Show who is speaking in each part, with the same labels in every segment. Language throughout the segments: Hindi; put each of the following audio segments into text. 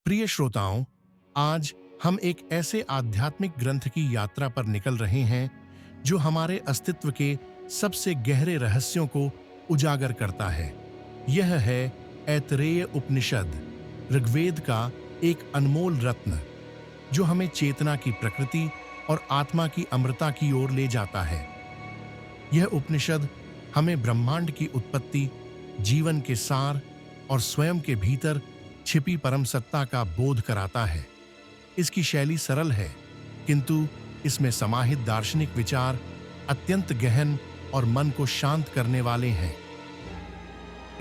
Speaker 1: प्रिय श्रोताओं, आज हम एक ऐसे आध्यात्मिक ग्रंथ की यात्रा पर निकल रहे हैं जो हमारे अस्तित्व के सबसे गहरे रहस्यों को उजागर करता है। यह है ऐतरेय उपनिषद, ऋग्वेद का एक अनमोल रत्न जो हमें चेतना की प्रकृति और आत्मा की अमरता की ओर ले जाता है। यह उपनिषद हमें ब्रह्मांड की उत्पत्ति, जीवन के सार और स्वयं के भीतर छिपी परम सत्ता का बोध कराता है। इसकी शैली सरल है, किंतु इसमें समाहित दार्शनिक विचार अत्यंत गहन और मन को शांत करने वाले हैं।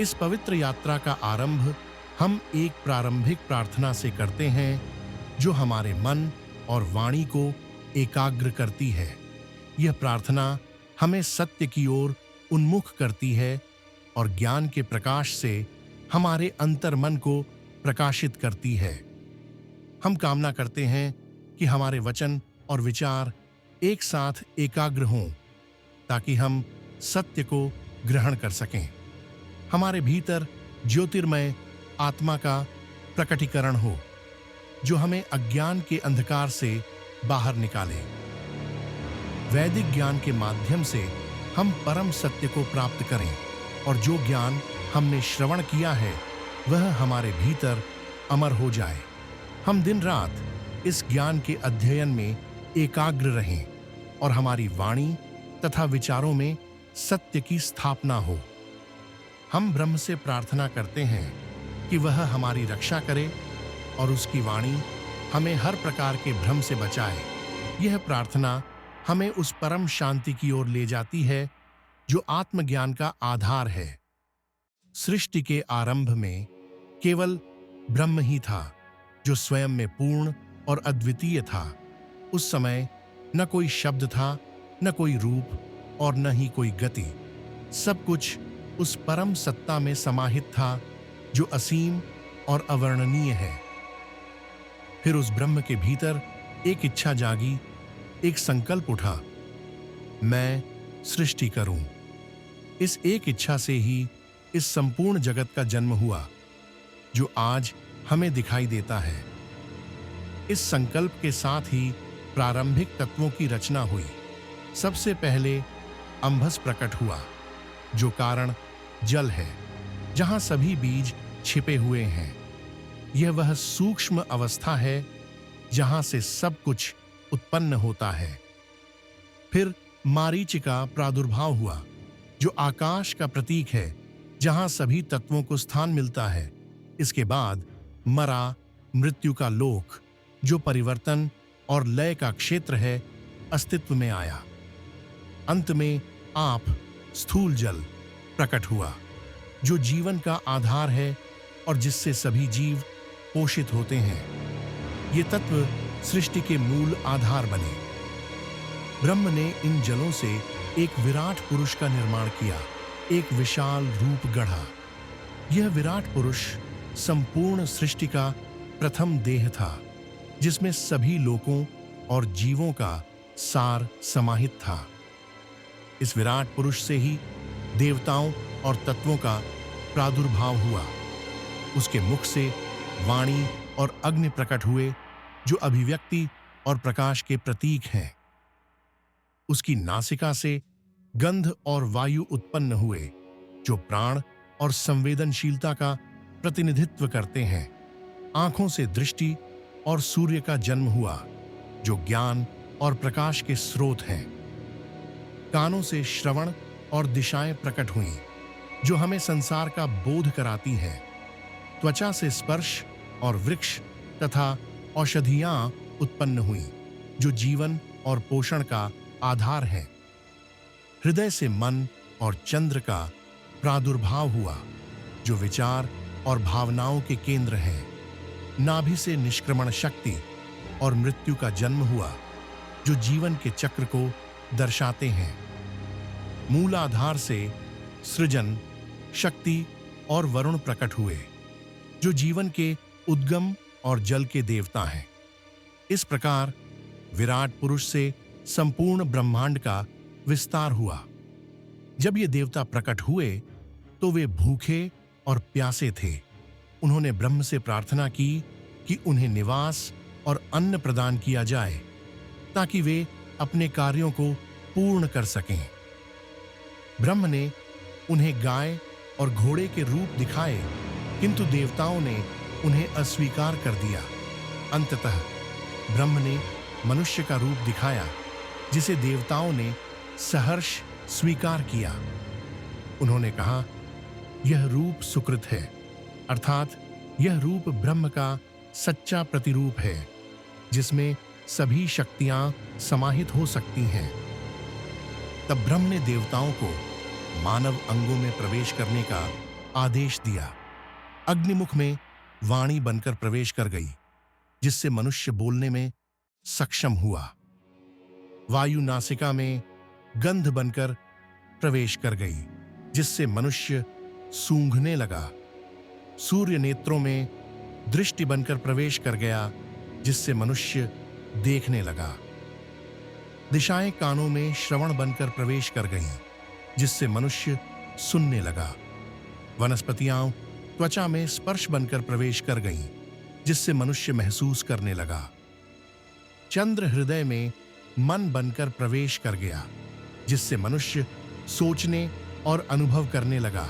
Speaker 1: इस पवित्र यात्रा का आरंभ हम एक प्रारंभिक प्रार्थना से करते हैं जो हमारे मन और वाणी को एकाग्र करती है। यह प्रार्थना हमें सत्य की ओर उन्मुख करती है और ज्ञान के प्रकाश से हमारे अंतर्मन को प्रकाशित करती है। हम कामना करते हैं कि हमारे वचन और विचार एक साथ एकाग्र हों ताकि हम सत्य को ग्रहण कर सकें। हमारे भीतर ज्योतिर्मय आत्मा का प्रकटीकरण हो जो हमें अज्ञान के अंधकार से बाहर निकाले। वैदिक ज्ञान के माध्यम से हम परम सत्य को प्राप्त करें और जो ज्ञान हमने श्रवण किया है वह हमारे भीतर अमर हो जाए। हम दिन रात इस ज्ञान के अध्ययन में एकाग्र रहें और हमारी वाणी तथा विचारों में सत्य की स्थापना हो। हम ब्रह्म से प्रार्थना करते हैं कि वह हमारी रक्षा करे और उसकी वाणी हमें हर प्रकार के भ्रम से बचाए। यह प्रार्थना हमें उस परम शांति की ओर ले जाती है जो आत्मज्ञान का आधार है। सृष्टि के आरंभ में केवल ब्रह्म ही था जो स्वयं में पूर्ण और अद्वितीय था। उस समय न कोई शब्द था, न कोई रूप और न ही कोई गति। सब कुछ उस परम सत्ता में समाहित था जो असीम और अवर्णनीय है। फिर उस ब्रह्म के भीतर एक इच्छा जागी, एक संकल्प उठा, मैं सृष्टि करूं। इस एक इच्छा से ही इस संपूर्ण जगत का जन्म हुआ जो आज हमें दिखाई देता है। इस संकल्प के साथ ही प्रारंभिक तत्वों की रचना हुई। सबसे पहले अंभस प्रकट हुआ जो कारण जल है, जहां सभी बीज छिपे हुए हैं। यह वह सूक्ष्म अवस्था है जहां से सब कुछ उत्पन्न होता है। फिर मारीचिका प्रादुर्भाव हुआ जो आकाश का प्रतीक है, जहां सभी तत्वों को स्थान मिलता है। इसके बाद मरा, मृत्यु का लोक जो परिवर्तन और लय का क्षेत्र है, अस्तित्व में आया। अंत में आप, स्थूल जल, प्रकट हुआ जो जीवन का आधार है और जिससे सभी जीव पोषित होते हैं। ये तत्व सृष्टि के मूल आधार बने। ब्रह्म ने इन जलों से एक विराट पुरुष का निर्माण किया, एक विशाल रूप गढ़ा। यह विराट पुरुष संपूर्ण सृष्टि का प्रथम देह था जिसमें सभी लोकों और जीवों का सार समाहित था। इस विराट पुरुष से ही देवताओं और तत्वों का प्रादुर्भाव हुआ। उसके मुख से वाणी और अग्नि प्रकट हुए जो अभिव्यक्ति और प्रकाश के प्रतीक हैं। उसकी नासिका से गंध और वायु उत्पन्न हुए जो प्राण और संवेदनशीलता का प्रतिनिधित्व करते हैं। आंखों से दृष्टि और सूर्य का जन्म हुआ जो ज्ञान और प्रकाश के स्रोत हैं। कानों से श्रवण और दिशाएं प्रकट हुईं जो हमें संसार का बोध कराती हैं। त्वचा से स्पर्श और वृक्ष तथा औषधियां उत्पन्न हुईं जो जीवन और पोषण का आधार है। हृदय से मन और चंद्र का प्रादुर्भाव हुआ जो विचार और भावनाओं के केंद्र हैं। नाभि से निष्क्रमण शक्ति और मृत्यु का जन्म हुआ जो जीवन के चक्र को दर्शाते हैं। मूलाधार से सृजन, शक्ति और वरुण प्रकट हुए जो जीवन के उद्गम और जल के देवता हैं। इस प्रकार विराट पुरुष से संपूर्ण ब्रह्मांड का विस्तार हुआ। जब ये देवता प्रकट हुए तो वे भूखे और प्यासे थे। उन्होंने ब्रह्म से प्रार्थना की कि उन्हें निवास और अन्न प्रदान किया जाए ताकि वे अपने कार्यों को पूर्ण कर सकें। ब्रह्म ने उन्हें गाय और घोड़े के रूप दिखाए, किंतु देवताओं ने उन्हें अस्वीकार कर दिया। अंततः ब्रह्म ने मनुष्य का रूप दिखाया, जिसे देवताओं ने सहर्ष स्वीकार किया। उन्होंने कहा, यह रूप सुकृत है, अर्थात यह रूप ब्रह्म का सच्चा प्रतिरूप है, जिसमें सभी शक्तियां समाहित हो सकती हैं। तब ब्रह्म ने देवताओं को मानव अंगों में प्रवेश करने का आदेश दिया। अग्निमुख में वाणी बनकर प्रवेश कर गई, जिससे मनुष्य बोलने में सक्षम हुआ। वायु नासिका में गंध बनकर प्रवेश कर गई, जिससे मनुष्य सूंघने लगा। सूर्य नेत्रों में दृष्टि बनकर प्रवेश कर गया, जिससे मनुष्य देखने लगा। दिशाएं कानों में श्रवण बनकर प्रवेश कर गईं, जिससे मनुष्य सुनने लगा। वनस्पतियां त्वचा में स्पर्श बनकर प्रवेश कर गईं, जिससे मनुष्य महसूस करने लगा। चंद्र हृदय में मन बनकर प्रवेश कर गया, जिससे मनुष्य सोचने और अनुभव करने लगा।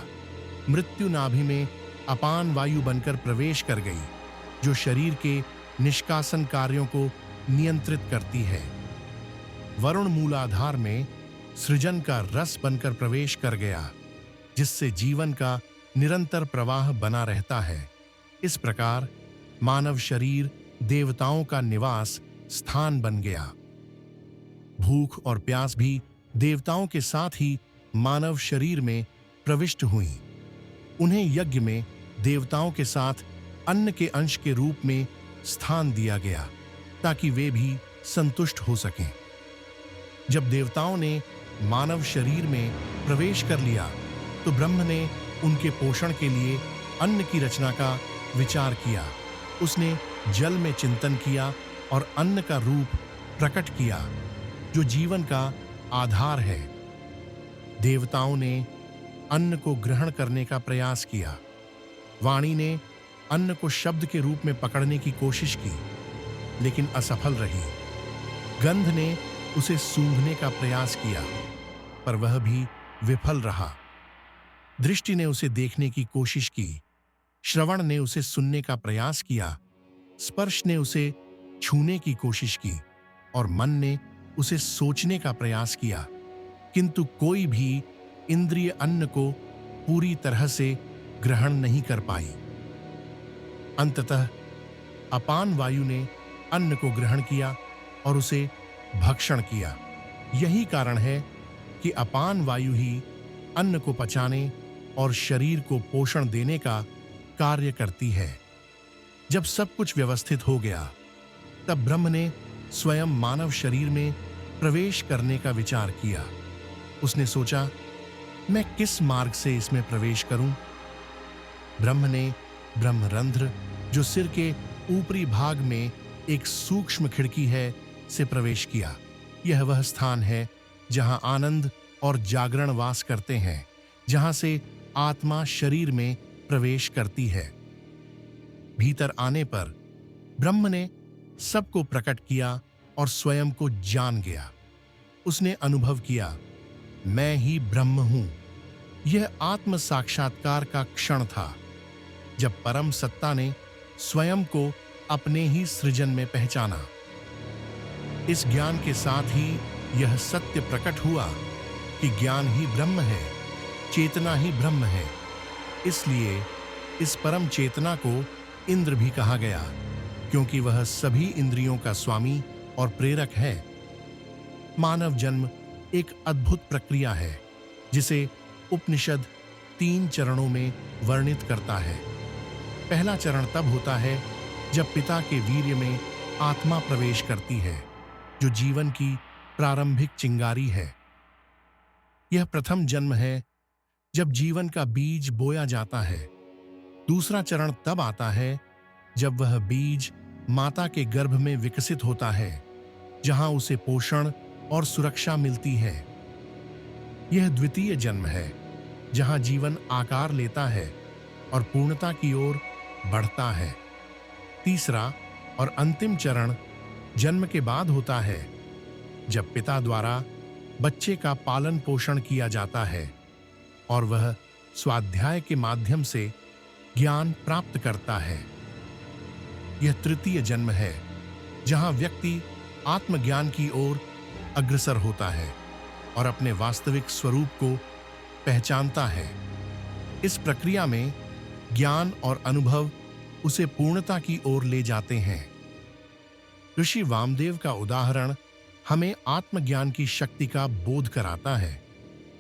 Speaker 1: मृत्यु नाभि में अपान वायु बनकर प्रवेश कर गई, जो शरीर के निष्कासन कार्यों को नियंत्रित करती है। वरुण मूलाधार में सृजन का रस बनकर प्रवेश कर गया, जिससे जीवन का निरंतर प्रवाह बना रहता है। इस प्रकार मानव शरीर देवताओं का निवास स्थान बन गया। भूख और प्यास भी देवताओं के साथ ही मानव शरीर में प्रविष्ट हुई। उन्हें यज्ञ में देवताओं के साथ अन्न के अंश के रूप में स्थान दिया गया, ताकि वे भी संतुष्ट हो सकें। जब देवताओं ने मानव शरीर में प्रवेश कर लिया, तो ब्रह्म ने उनके पोषण के लिए अन्न की रचना का विचार किया। उसने जल में चिंतन किया और अन्न का रूप प्रकट किया, जो जीवन का आधार है। देवताओं ने अन्न को ग्रहण करने का प्रयास किया। वाणी ने अन्न को शब्द के रूप में पकड़ने की कोशिश की, लेकिन असफल रही। गंध ने उसे सूंघने का प्रयास किया, पर वह भी विफल रहा। दृष्टि ने उसे देखने की कोशिश की। श्रवण ने उसे सुनने का प्रयास किया। स्पर्श ने उसे छूने की कोशिश की और मन ने उसे सोचने का प्रयास किया, किंतु कोई भी इंद्रिय अन्न को पूरी तरह से ग्रहण नहीं कर पाई। अंततः अपान वायु ने अन्न को ग्रहण किया और उसे भक्षण किया। यही कारण है कि अपान वायु ही अन्न को पचाने और शरीर को पोषण देने का कार्य करती है। जब सब कुछ व्यवस्थित हो गया, तब ब्रह्म ने स्वयं मानव शरीर में प्रवेश करने का विचार किया। उसने सोचा, मैं किस मार्ग से इसमें प्रवेश करूं? ब्रह्म ने ब्रह्मरंध्र, जो सिर के ऊपरी भाग में एक सूक्ष्म खिड़की है, से प्रवेश किया। यह वह स्थान है जहां आनंद और जागरण वास करते हैं, जहां से आत्मा शरीर में प्रवेश करती है। भीतर आने पर ब्रह्म ने सबको प्रकट किया और स्वयं को जान गया। उसने अनुभव किया, मैं ही ब्रह्म हूं। यह आत्म साक्षात्कार का क्षण था, जब परम सत्ता ने स्वयं को अपने ही सृजन में पहचाना। इस ज्ञान के साथ ही यह सत्य प्रकट हुआ कि ज्ञान ही ब्रह्म है, चेतना ही ब्रह्म है। इसलिए इस परम चेतना को इंद्र भी कहा गया, क्योंकि वह सभी इंद्रियों का स्वामी और प्रेरक है। मानव जन्म एक अद्भुत प्रक्रिया है, जिसे उपनिषद 3 चरणों में वर्णित करता है। पहला चरण तब होता है जब पिता के वीर्य में आत्मा प्रवेश करती है, जो जीवन की प्रारंभिक चिंगारी है। यह प्रथम जन्म है जब जीवन का बीज बोया जाता है। दूसरा चरण तब आता है जब वह बीज माता के गर्भ में विकसित होता है, जहां उसे पोषण और सुरक्षा मिलती है। यह द्वितीय जन्म है, जहां जीवन आकार लेता है और पूर्णता की ओर बढ़ता है। तीसरा और अंतिम चरण जन्म के बाद होता है, जब पिता द्वारा बच्चे का पालन पोषण किया जाता है और वह स्वाध्याय के माध्यम से ज्ञान प्राप्त करता है। यह तृतीय जन्म है, जहां व्यक्ति आत्मज्ञान की ओर अग्रसर होता है और अपने वास्तविक स्वरूप को पहचानता है। इस प्रक्रिया में ज्ञान और अनुभव उसे पूर्णता की ओर ले जाते हैं। ऋषि वामदेव का उदाहरण हमें आत्मज्ञान की शक्ति का बोध कराता है।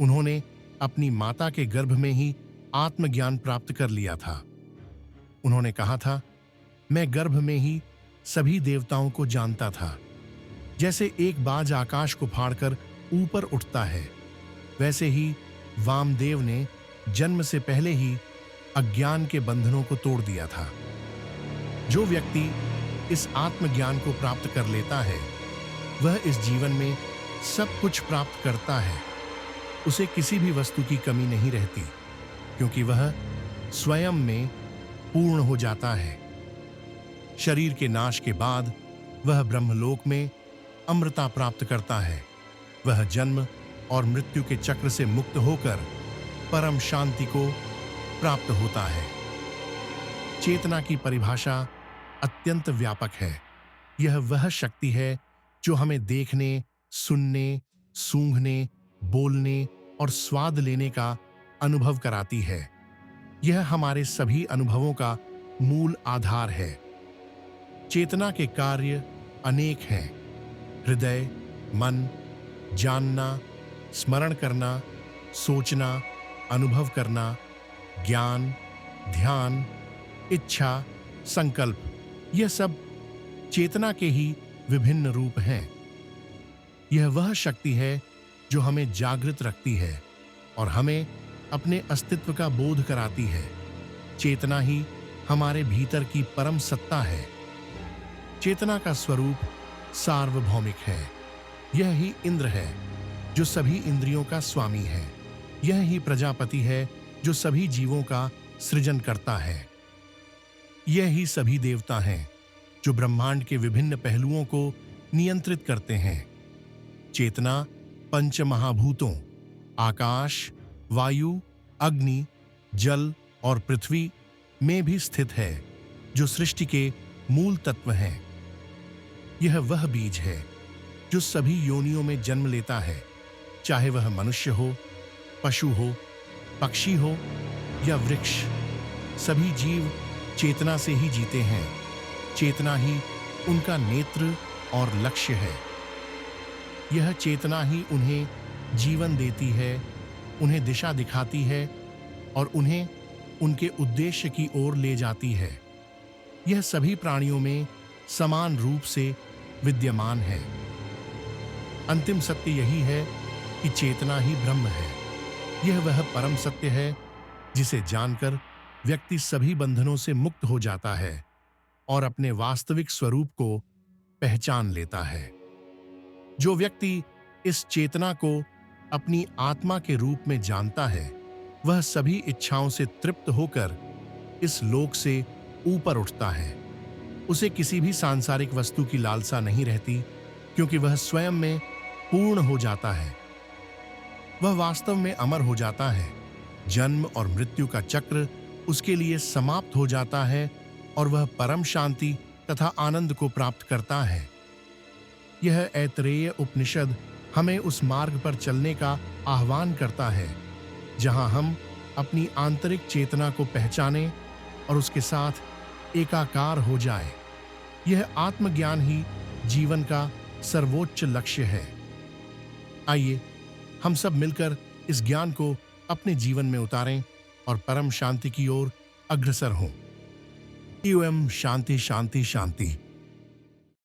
Speaker 1: उन्होंने अपनी माता के गर्भ में ही आत्मज्ञान प्राप्त कर लिया था। उन्होंने कहा था, मैं गर्भ में ही सभी देवताओं को जानता था। जैसे एक बाज आकाश को फाड़कर ऊपर उठता है, वैसे ही वामदेव ने जन्म से पहले ही अज्ञान के बंधनों को तोड़ दिया था। जो व्यक्ति इस आत्मज्ञान को प्राप्त कर लेता है, वह इस जीवन में सब कुछ प्राप्त करता है। उसे किसी भी वस्तु की कमी नहीं रहती, क्योंकि वह स्वयं में पूर्ण हो जाता है। शरीर के नाश के बाद वह ब्रह्मलोक में अमृता प्राप्त करता है। वह जन्म और मृत्यु के चक्र से मुक्त होकर परम शांति को प्राप्त होता है। चेतना की परिभाषा अत्यंत व्यापक है। यह वह शक्ति है जो हमें देखने, सुनने, सूंघने, बोलने और स्वाद लेने का अनुभव कराती है। यह हमारे सभी अनुभवों का मूल आधार है। चेतना के कार्य अनेक हैं। हृदय, मन, जानना, स्मरण करना, सोचना, अनुभव करना, ज्ञान, ध्यान, इच्छा, संकल्प, यह सब चेतना के ही विभिन्न रूप हैं। यह वह शक्ति है जो हमें जागृत रखती है और हमें अपने अस्तित्व का बोध कराती है। चेतना ही हमारे भीतर की परम सत्ता है। चेतना का स्वरूप सार्वभौमिक है। यह ही इंद्र है जो सभी इंद्रियों का स्वामी है। यह ही प्रजापति है जो सभी जीवों का सृजन करता है। यह ही सभी देवता हैं जो ब्रह्मांड के विभिन्न पहलुओं को नियंत्रित करते हैं। चेतना पंच महाभूतों आकाश, वायु, अग्नि, जल और पृथ्वी में भी स्थित है, जो सृष्टि के मूल तत्व हैं। यह वह बीज है जो सभी योनियों में जन्म लेता है, चाहे वह मनुष्य हो, पशु हो, पक्षी हो या वृक्ष। सभी जीव चेतना से ही जीते हैं। चेतना ही उनका नेत्र और लक्ष्य है। यह चेतना ही उन्हें जीवन देती है, उन्हें दिशा दिखाती है और उन्हें उनके उद्देश्य की ओर ले जाती है। यह सभी प्राणियों में समान रूप से विद्यमान है। अंतिम सत्य यही है कि चेतना ही ब्रह्म है। यह वह परम सत्य है जिसे जानकर व्यक्ति सभी बंधनों से मुक्त हो जाता है और अपने वास्तविक स्वरूप को पहचान लेता है। जो व्यक्ति इस चेतना को अपनी आत्मा के रूप में जानता है, वह सभी इच्छाओं से तृप्त होकर इस लोक से ऊपर उठता है। उसे किसी भी सांसारिक वस्तु की लालसा नहीं रहती, क्योंकि वह स्वयं में पूर्ण हो जाता है। वह वास्तव में अमर हो जाता है। जन्म और मृत्यु का चक्र उसके लिए समाप्त हो जाता है और वह परम शांति तथा आनंद को प्राप्त करता है। यह ऐतरेय उपनिषद हमें उस मार्ग पर चलने का आह्वान करता है जहां हम अपनी आंतरिक चेतना को पहचानें और उसके साथ एकाकार हो जाएं। यह आत्मज्ञान ही जीवन का सर्वोच्च लक्ष्य है। आइए हम सब मिलकर इस ज्ञान को अपने जीवन में उतारें और परम शांति की ओर अग्रसर हों। ओम शांति शांति शांति।